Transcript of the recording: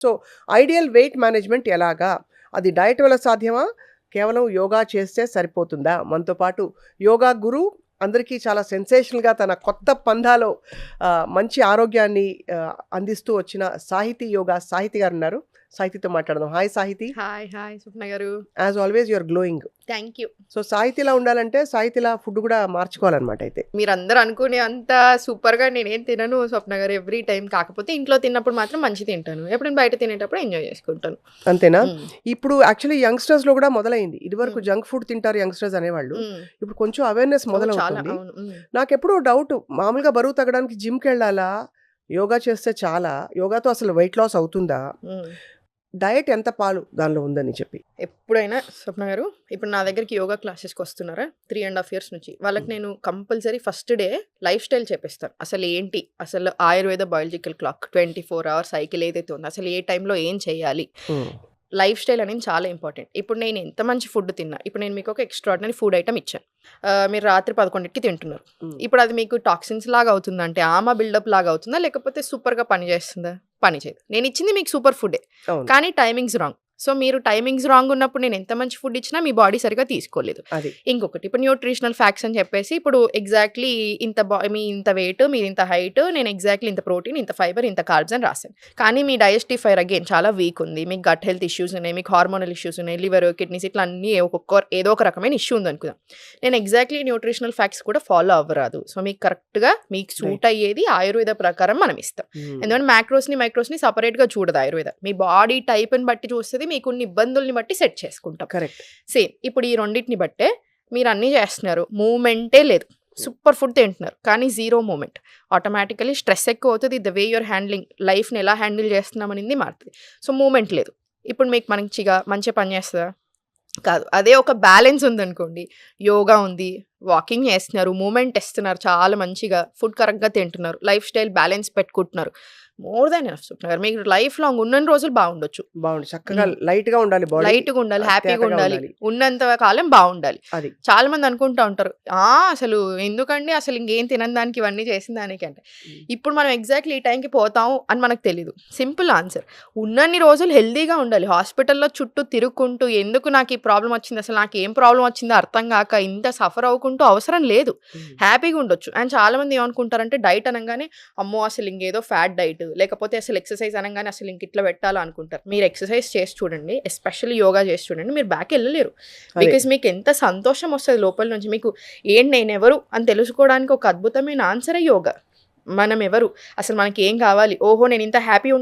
So, ideal weight management ఎలాగా? అది diet వల్ల సాధ్యమా? కేవలం యోగా చేస్తే సరిపోతుందా? మనతో పాటు యోగా గురు అందరికీ చాలా సెన్సేషనల్‌గా తన కొత్త పందాలో మంచి ఆరోగ్యాన్ని అందిస్తూ వచ్చిన సాహితీ యోగా సాహితి గారున్నారు. సాహితితో మాట్లాడదాం. Hi Sahithi. Hi. Hi Swapna garu. As always you are glowing. Thank you. So, సాహితిలా ఉండాలంటే సాహితిలా ఫుడ్ కూడా మార్చుకోవాలన్నమాట అయితే. మీరందరూ అనుకునే అంత సూపర్‌గా నేనేం తినను స్వప్న గారు ఎవ్రీ టైమ్. కాకపోతే ఇంట్లో తిన్నప్పుడు మాత్రం మంచి తింటాను. ఎప్పుడైనా బయట తినేటప్పుడు ఎంజాయ్ చేసుకుంటాను. అంతేనా? హ్మ్. ఇప్పుడు యాక్చువల్లీ యంగ్‌స్టర్స్‌లో కూడా మొదలైంది. ఇదివరకు జంక్ ఫుడ్ తింటారు యంగ్‌స్టర్స్ అనేవాళ్ళు. ఇప్పుడు కొంచెం అవేర్‌నెస్ చాలా మొదలవుతుంది. అవును. నాకెప్పుడూ డౌట్, మామూలుగా బరువు తగ్గడానికి జిమ్‌కెళ్ళాలా? యోగా చేస్తే చాలా? యోగాతో అసలు వెయిట్ లాస్ అవుతుందా? డయట్ ఎంత పాలు దానిలో ఉందని చెప్పి. ఎప్పుడైనా స్వప్న గారు ఇప్పుడు నా దగ్గరికి యోగా క్లాసెస్‌కి వస్తున్నారా 3.5 ఇయర్స్ నుంచి. వాళ్ళకి నేను compulsory first day lifestyle చెప్పిస్తాను. అసలు ఏంటి? అసలు Ayurveda biological clock 24 hours cycle ఏదైతే ఉందో అసలు ఏ టైంలో ఏం చేయాలి? లైఫ్ స్టైల్ అనేది చాలా ఇంపార్టెంట్. ఇప్పుడు నేను ఎంత మంచి ఫుడ్ తిన్నా, ఇప్పుడు నేను మీకు ఒక ఎక్స్ట్రాడినరీ ఫుడ్ ఐటమ్ ఇచ్చాను. మీరు రాత్రి 11కి తింటున్నారు. ఇప్పుడు అది మీకు టాక్సిన్స్ లాగా అవుతుందా? అంటే ఆమా బిల్డప్ లాగా అవుతుందా? లేకపోతే సూపర్‌గా పని చేస్తుందా? పని చేయదు. నేను ఇచ్చింది మీకు సూపర్ ఫుడ్డే. కానీ టైమింగ్స్ రాంగ్. సో, మీరు టైమింగ్స్ రాంగ్ ఉన్నప్పుడు నేను ఎంత మంచి ఫుడ్ ఇచ్చినా మీ బాడీ సరిగ్గా తీసుకోలేదు. ఇంకొకటి ఇప్పుడు న్యూట్రిషనల్ ఫ్యాక్ట్స్ అని చెప్పేసి ఇప్పుడు ఎగ్జాక్ట్లీ మీ ఇంత వెయిట్, మీరు ఇంత హైట్, నేను ఎగ్జాక్ట్లీ ఇంత ప్రోటీన్, ఇంత ఫైబర్, ఇంత కార్బ్స్ అని రాశాను. కానీ మీ డైజెస్టివ్ ఫైర్ అగైన్ చాలా వీక్ ఉంది. మీకు గట్ హెల్త్ ఇష్యూస్ ఉన్నాయి, మీకు హార్మోనల్ ఇష్యూస్ ఉన్నాయి, లివర్, కిడ్నీస్ ఇట్లా అన్నీ ఏదో ఒక రకమైన ఇష్యూ ఉంది అనుకుందాం. నేను ఎగ్జాక్ట్లీ న్యూట్రిషనల్ ఫ్యాక్ట్స్ కూడా ఫాలో అవ్వరాదు. సో, మీకు కరెక్ట్‌గా మీకు సూట్ అయ్యేది ఆయుర్వేద ప్రకారం మనం ఇస్తాం. ఎందుకంటే మైక్రోస్ని సపరేట్‌గా చూడదు ఆయుర్వేద. మీ బాడీ టైప్‌ని బట్టి చూస్తది. మీకున్న ఇబ్బందుల్ని బట్టి సెట్ చేసుకుంటాం. కరెక్ట్. సేమ్ ఇప్పుడు ఈ రెండిటిని బట్టే మీరు అన్నీ చేస్తున్నారు. మూవ్‌మెంటే లేదు. సూపర్ ఫుడ్ తింటున్నారు. కానీ జీరో మూవ్‌మెంట్. ఆటోమేటికల్లీ స్ట్రెస్ ఎక్కువ అవుతది. ద వే యూర్ హ్యాండ్లింగ్ లైఫ్‌ని ఎలా హ్యాండిల్ చేస్తున్నాం అనేది మారుతది. సో, మూవ్‌మెంట్ లేదు. ఇప్పుడు మీకు మంచిగా పని చేస్తదా? కాదు. అదే ఒక బ్యాలెన్స్ ఉందనుకోండి. యోగా ఉంది, వాకింగ్ చేస్తున్నారు, మూవ్‌మెంట్ ఇస్తున్నారు చాలా మంచిగా, ఫుడ్ కరెక్ట్‌గా తింటున్నారు, లైఫ్ స్టైల్ బ్యాలెన్స్ పెట్టుకుంటున్నారు. మోర్ దాన్ ఎనఫ్ స్వప్న గారు. మీకు లైఫ్ లాంగ్ ఉన్నన్ని రోజులు బాగుండొచ్చు. చక్కగా లైట్‌గా ఉండాలి బాడీ. లైట్‌గా ఉండాలి, హ్యాపీగా ఉండాలి, ఉన్నంత కాలం బాగుండాలి. చాలా మంది అనుకుంటా ఉంటారు, అసలు ఎందుకండి అసలు ఇంకేం తినని దానికి ఇవన్నీ చేసిన దానికి అంటే. ఇప్పుడు మనం ఎగ్జాక్ట్లీ ఈ టైంకి పోతాం అని మనకు తెలీదు. Simple answer. ఉన్నన్ని రోజులు హెల్తీగా ఉండాలి. హాస్పిటల్‌లో చుట్టూ తిరుగుకుంటూ ఎందుకు నాకు ఈ ప్రాబ్లమ్ వచ్చింది, అసలు నాకు ఏం ప్రాబ్లమ్ వచ్చిందో అర్థం కాక ఇంత సఫర్ అవ్వుకుంటూ అవసరం లేదు. హ్యాపీగా ఉండొచ్చు. అండ్ చాలా మంది ఏమనుకుంటారంటే డైట్ అనగానే అమ్మో అసలు ఇంకేదో ఫ్యాట్ డైట్, లేకపోతే అసలు ఎక్సర్సైజ్ అనగానే అసలు ఇంక ఇట్లా పెట్టాలా అనుకుంటారు. మీరు ఎక్సర్సైజ్ చేసి చూడండి, ఎస్పెషల్లీ యోగా చేసి చూడండి, మీరు బ్యాక్ వెళ్ళలేరు. బికాజ్ మీకు ఎంత సంతోషం వస్తుంది లోపల నుంచి. మీకు నేనెవరు అని తెలుసుకోవడానికి ఒక అద్భుతమైన ఆన్సరే యోగా. మనం ఎవరు, అసలు మనకి ఏం కావాలి, ఓహో నేను ఇంత హ్యాపీ